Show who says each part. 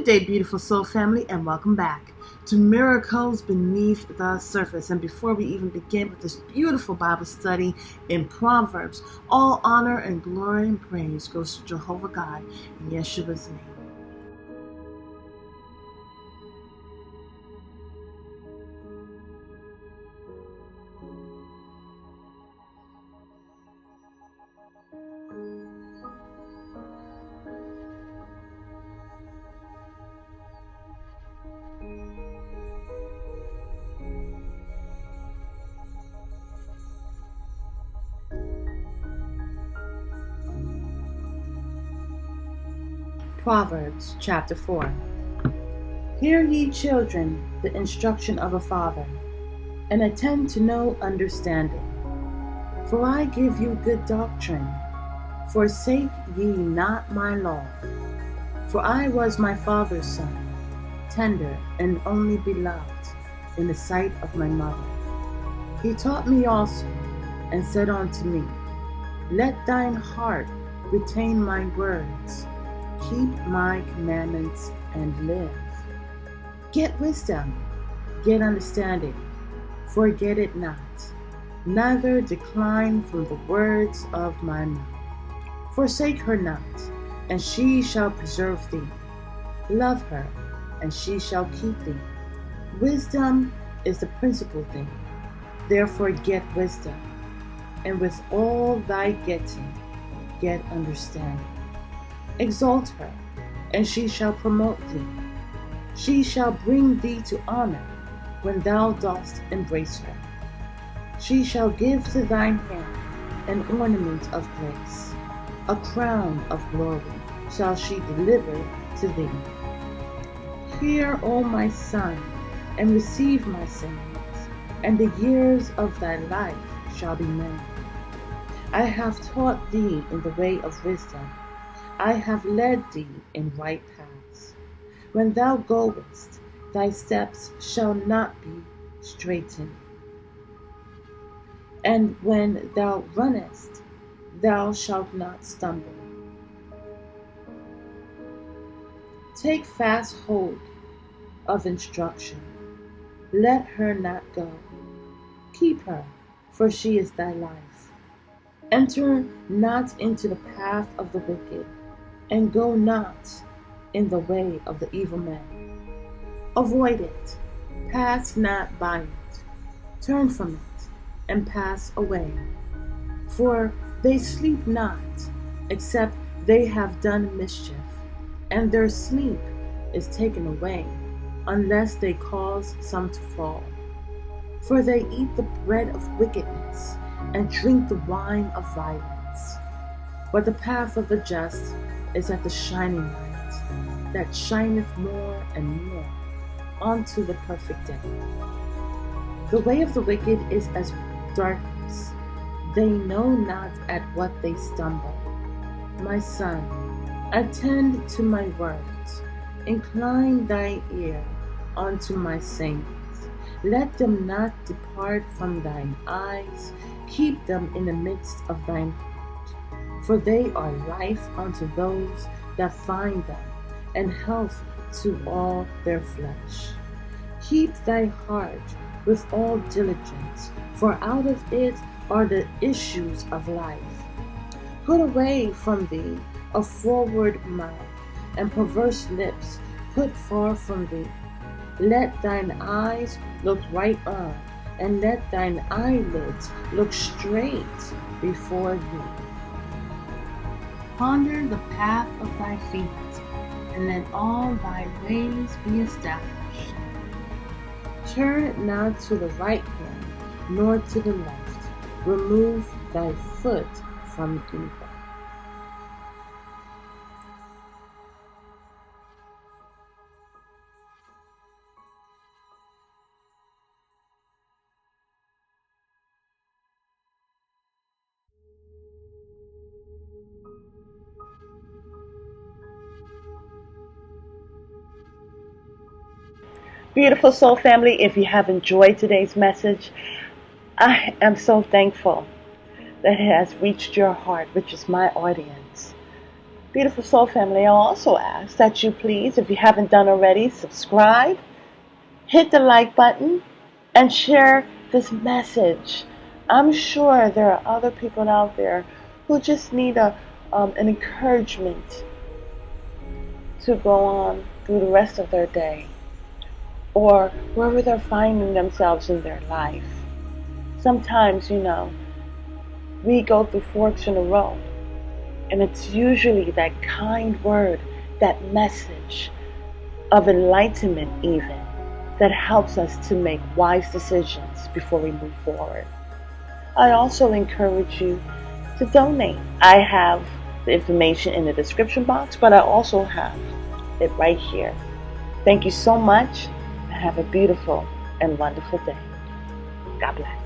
Speaker 1: Good day, beautiful soul family, and welcome back to Miracles Beneath the Surface. And before we even begin with this beautiful Bible study in Proverbs, all honor and glory and praise goes to Jehovah God in Yeshua's name. Proverbs chapter 4. Hear ye children the instruction of a father, and attend to no understanding. For I give you good doctrine, forsake ye not my law. For I was my father's son, tender and only beloved in the sight of my mother. He taught me also, and said unto me, Let thine heart retain my words, keep my commandments, and live. Get wisdom, get understanding, forget it not, neither decline from the words of my mouth. Forsake her not, and she shall preserve thee. Love her, and she shall keep thee. Wisdom is the principal thing, therefore get wisdom, and with all thy getting, get understanding. Exalt her, and she shall promote thee. She shall bring thee to honor when thou dost embrace her. She shall give to thine hand an ornament of grace, a crown of glory shall she deliver to thee. Hear, O my son, and receive my sayings, and the years of thy life shall be many. I have taught thee in the way of wisdom. I have led thee in right paths. When thou goest, thy steps shall not be straitened. And when thou runnest, thou shalt not stumble. Take fast hold of instruction. Let her not go. Keep her, for she is thy life. Enter not into the path of the wicked, and go not in the way of the evil man. Avoid it, pass not by it, turn from it, and pass away. For they sleep not, except they have done mischief, and their sleep is taken away, unless they cause some to fall. For they eat the bread of wickedness, and drink the wine of violence. But the path of the just is at the shining light, that shineth more and more unto the perfect day. The way of the wicked is as darkness. They know not at what they stumble. My son, attend to my words. Incline thy ear unto my sayings. Let them not depart from thine eyes. Keep them in the midst of thine heart. For they are life unto those that find them, and health to all their flesh. Keep thy heart with all diligence, for out of it are the issues of life. Put away from thee a forward mouth, and perverse lips put far from thee. Let thine eyes look right on, and let thine eyelids look straight before thee. Ponder the path of thy feet, and let all thy ways be established. Turn not to the right hand, nor to the left. Remove thy foot from evil. Beautiful soul family, if you have enjoyed today's message, I am so thankful that it has reached your heart, which is my audience.
Speaker 2: Beautiful soul family, I'll also ask that you please, if you haven't done already, subscribe, hit the like button, and share this message. I'm sure there are other people out there who just need an encouragement to go on through the rest of their day, or wherever they're finding themselves in their life. Sometimes, we go through forks in the road, and it's usually that kind word, that message of enlightenment even, that helps us to make wise decisions before we move forward. I also encourage you to donate. I have the information in the description box, but I also have it right here. Thank you so much, and have a beautiful and wonderful day. God bless.